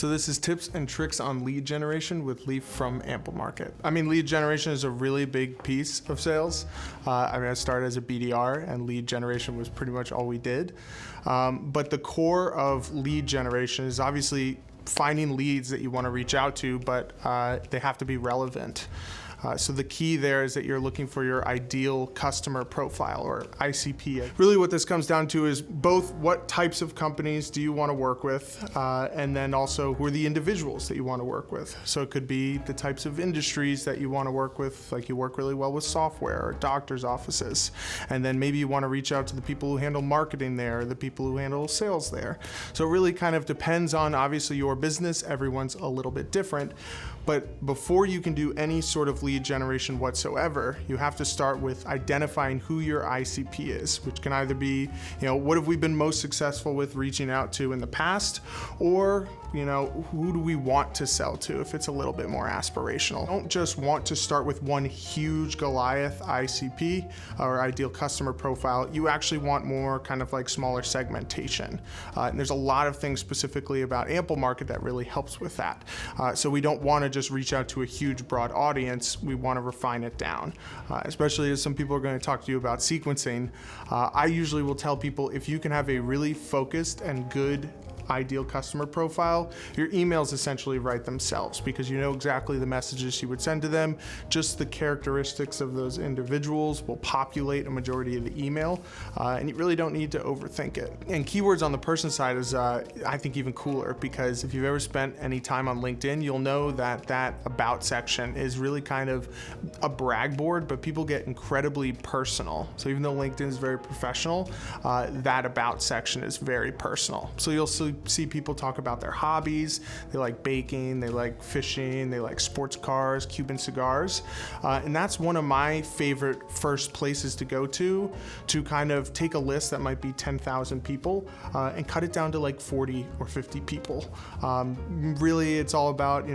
So this is tips and tricks on lead generation with Leaf from Amplemarket. I mean, lead generation is a really big piece of sales. I started as a BDR and lead generation was pretty much all we did. But the core of lead generation is obviously finding leads that you want to reach out to, but they have to be relevant. So the key there is that you're looking for your ideal customer profile, or ICP. Really what this comes down to is both what types of companies do you want to work with, and then also who are the individuals that you want to work with. So it could be the types of industries that you want to work with, like you work really well with software or doctor's offices. And then maybe you want to reach out to the people who handle marketing there, or the people who handle sales there. So it really kind of depends on obviously your business. Everyone's a little bit different. But before you can do any sort of lead generation whatsoever, you have to start with identifying who your ICP is, which can either be, what have we been most successful with reaching out to in the past, or, who do we want to sell to if it's a little bit more aspirational. Don't just want to start with one huge Goliath ICP or ideal customer profile. You actually want more kind of like smaller segmentation. And there's a lot of things specifically about Amplemarket that really helps with that. So we don't want to just reach out to a huge broad audience. We want to refine it down, especially as some people are going to talk to you about sequencing. I usually will tell people, if you can have a really focused and good ideal customer profile, your emails essentially write themselves, because you know exactly the messages you would send to them. Just the characteristics of those individuals will populate a majority of the email, and you really don't need to overthink it. And keywords on the person side is, I think, even cooler, because if you've ever spent any time on LinkedIn, you'll know that that about section is really kind of a brag board, but people get incredibly personal. So even though LinkedIn is very professional, that about section is very personal. So you'll see people talk about their hobbies. They like baking, they like fishing, they like sports cars, Cuban cigars. And that's one of my favorite first places to go to kind of take a list that might be 10,000 people and cut it down to like 40 or 50 people. Really, it's all about,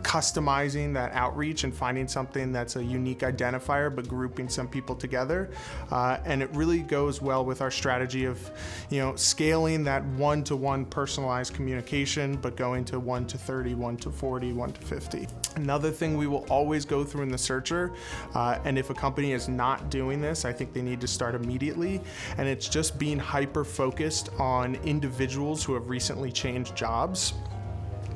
customizing that outreach and finding something that's a unique identifier, but grouping some people together. And it really goes well with our strategy of, scaling that one-to-one personalized communication, but going to 1 to 30, 1 to 40, 1 to 50. Another thing we will always go through in the searcher, and if a company is not doing this, I think they need to start immediately, and it's just being hyper-focused on individuals who have recently changed jobs.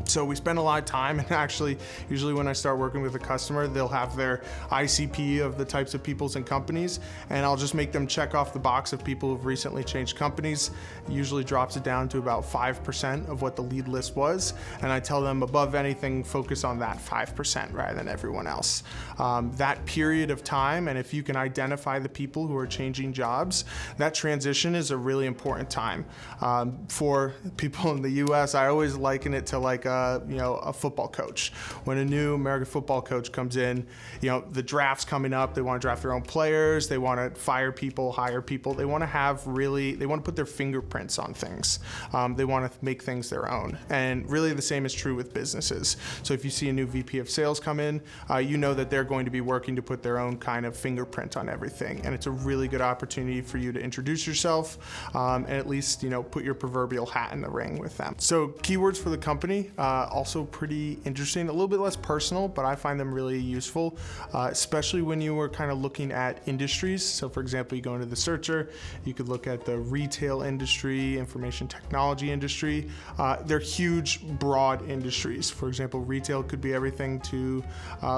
So we spend a lot of time, and actually, usually when I start working with a customer, they'll have their ICP of the types of peoples and companies, and I'll just make them check off the box of people who've recently changed companies. It usually drops it down to about 5% of what the lead list was, and I tell them above anything, focus on that 5% rather than everyone else. That period of time, and if you can identify the people who are changing jobs, that transition is a really important time. For people in the US, I always liken it to like a football coach. When a new American football coach comes in, the draft's coming up, they want to draft their own players, they want to fire people, hire people, they want to put their fingerprints on things. They want to make things their own. And really the same is true with businesses. So if you see a new VP of sales come in, you know that they're going to be working to put their own kind of fingerprint on everything. And it's a really good opportunity for you to introduce yourself, and at least, put your proverbial hat in the ring with them. So keywords for the company, also pretty interesting, a little bit less personal, but I find them really useful, especially when you were kind of looking at industries. So for example, you go into the searcher, you could look at the retail industry, information technology industry. They're huge, broad industries. For example, retail could be everything to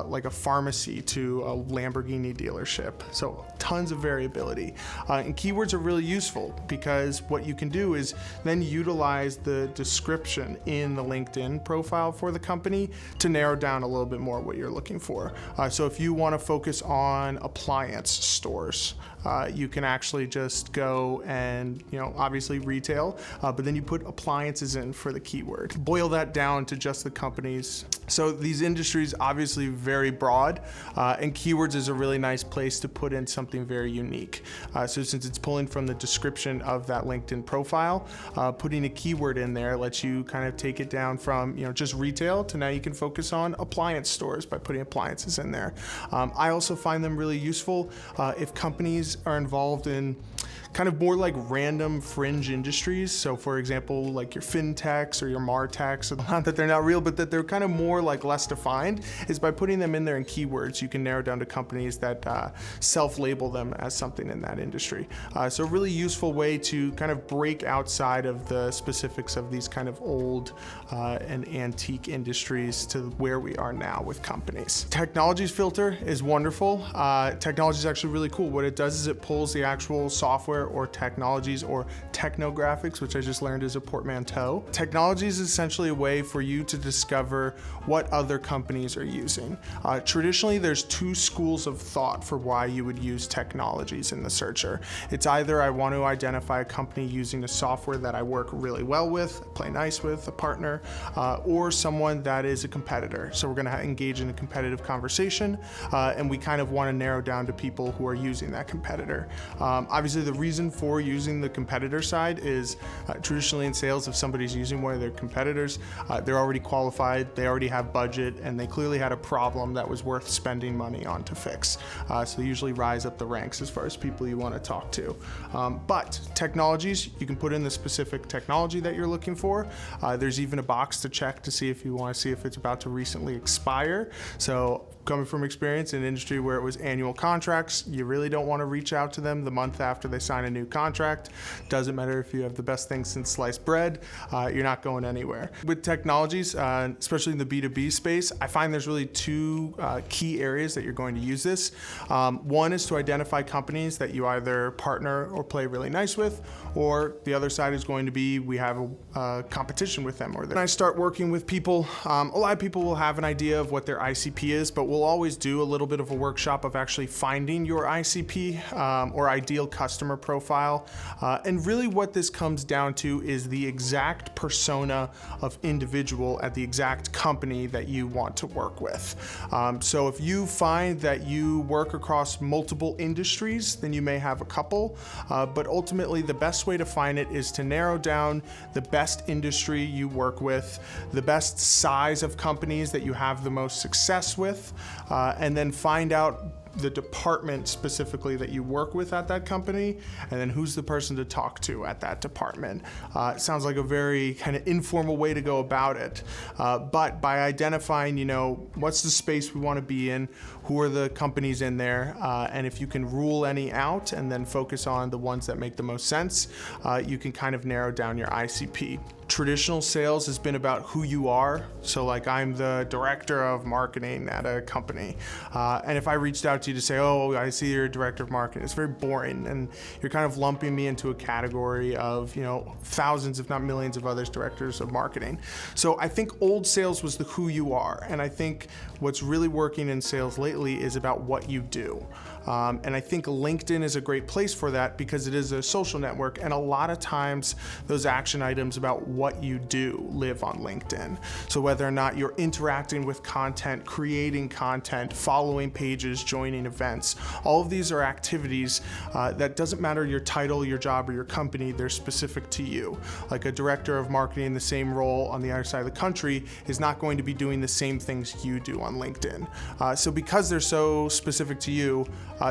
like a pharmacy to a Lamborghini dealership. So tons of variability. And keywords are really useful, because what you can do is then utilize the description in the LinkedIn profile for the company to narrow down a little bit more what you're looking for. So if you want to focus on appliance stores, you can actually just go and, obviously retail, but then you put appliances in for the keyword. Boil that down to just the companies. So these industries obviously very broad, and keywords is a really nice place to put in something something very unique. So since it's pulling from the description of that LinkedIn profile, putting a keyword in there lets you kind of take it down from just retail to now you can focus on appliance stores by putting appliances in there. I also find them really useful if companies are involved in kind of more like random fringe industries. So for example, like your fintechs or your martechs, not that they're not real, but that they're kind of more like less defined, is by putting them in there in keywords, you can narrow down to companies that self-label them as something in that industry. So a really useful way to kind of break outside of the specifics of these kind of old and antique industries to where we are now with companies. Technologies filter is wonderful. Technology is actually really cool. What it does is it pulls the actual software or technologies or Technographics, which I just learned is a portmanteau. Technologies is essentially a way for you to discover what other companies are using. Traditionally, there's two schools of thought for why you would use technologies in the searcher. It's either I want to identify a company using a software that I work really well with, play nice with, a partner, or someone that is a competitor. So we're going to engage in a competitive conversation, and we kind of want to narrow down to people who are using that competitor. Obviously, the reason for using the competitor side is traditionally in sales, if somebody's using one of their competitors, they're already qualified, they already have budget, and they clearly had a problem that was worth spending money on to fix. So they usually rise up the ranks as far as people you want to talk to. But technologies, you can put in the specific technology that you're looking for. There's even a box to check to see if you want to see if it's about to recently expire. So coming from experience in an industry where it was annual contracts, you really don't want to reach out to them the month after they sign a new contract. Doesn't matter if you have the best thing since sliced bread, you're not going anywhere. With technologies, especially in the B2B space, I find there's really two key areas that you're going to use this. One is to identify companies that you either partner or play really nice with, or the other side is going to be we have a competition with them. Or when I start working with people, a lot of people will have an idea of what their ICP is, but we'll always do a little bit of a workshop of actually finding your ICP or ideal customer profile. And really what this comes down to is the exact persona of individual at the exact company that you want to work with. So if you find that you work across multiple industries, then you may have a couple, but ultimately the best way to find it is to narrow down the best industry you work with, the best size of companies that you have the most success with, and then find out the department specifically that you work with at that company, and then who's the person to talk to at that department. It sounds like a very kind of informal way to go about it, but by identifying, what's the space we want to be in, who are the companies in there, and if you can rule any out and then focus on the ones that make the most sense, you can kind of narrow down your ICP. Traditional sales has been about who you are. So like I'm the director of marketing at a company. And if I reached out to you to say, oh, I see you're a director of marketing, it's very boring. And you're kind of lumping me into a category of, thousands, if not millions of others directors of marketing. So I think old sales was the who you are. And I think what's really working in sales lately is about what you do. And I think LinkedIn is a great place for that because it is a social network, and a lot of times those action items about what you do live on LinkedIn. So whether or not you're interacting with content, creating content, following pages, joining events, all of these are activities that doesn't matter your title, your job, or your company, they're specific to you. Like a director of marketing in the same role on the other side of the country is not going to be doing the same things you do on LinkedIn. So because they're so specific to you,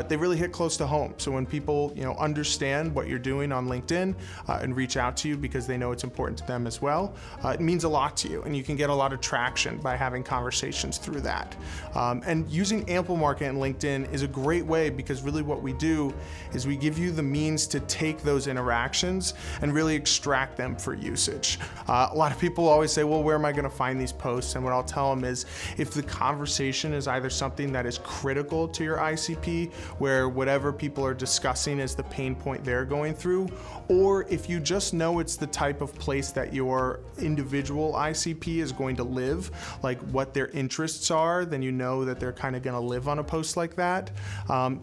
they really hit close to home. So when people understand what you're doing on LinkedIn and reach out to you because they know it's important to them as well, it means a lot to you, and you can get a lot of traction by having conversations through that. And using Amplemarket and LinkedIn is a great way because really what we do is we give you the means to take those interactions and really extract them for usage. A lot of people always say, well, where am I going to find these posts? And what I'll tell them is if the conversation is either something that is critical to your ICP, where whatever people are discussing is the pain point they're going through, or if you just know it's the type of place that that your individual ICP is going to live, like what their interests are, then you know that they're kind of going to live on a post like that.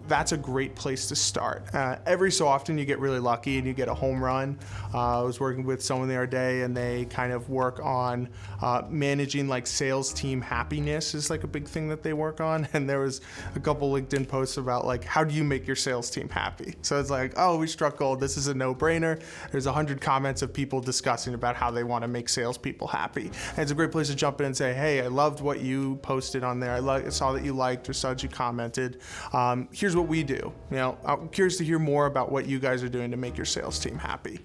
That's a great place to start. Every so often you get really lucky and you get a home run. I was working with someone the other day, and they kind of work on managing like sales team happiness is like a big thing that they work on. And there was a couple LinkedIn posts about like, how do you make your sales team happy? So it's like, oh, we struck gold. This is a no-brainer. There's 100 comments of people discussing about how they want to make salespeople happy. And it's a great place to jump in and say, hey, I loved what you posted on there. I saw that you liked or saw that you commented. Here's what we do. I'm curious to hear more about what you guys are doing to make your sales team happy.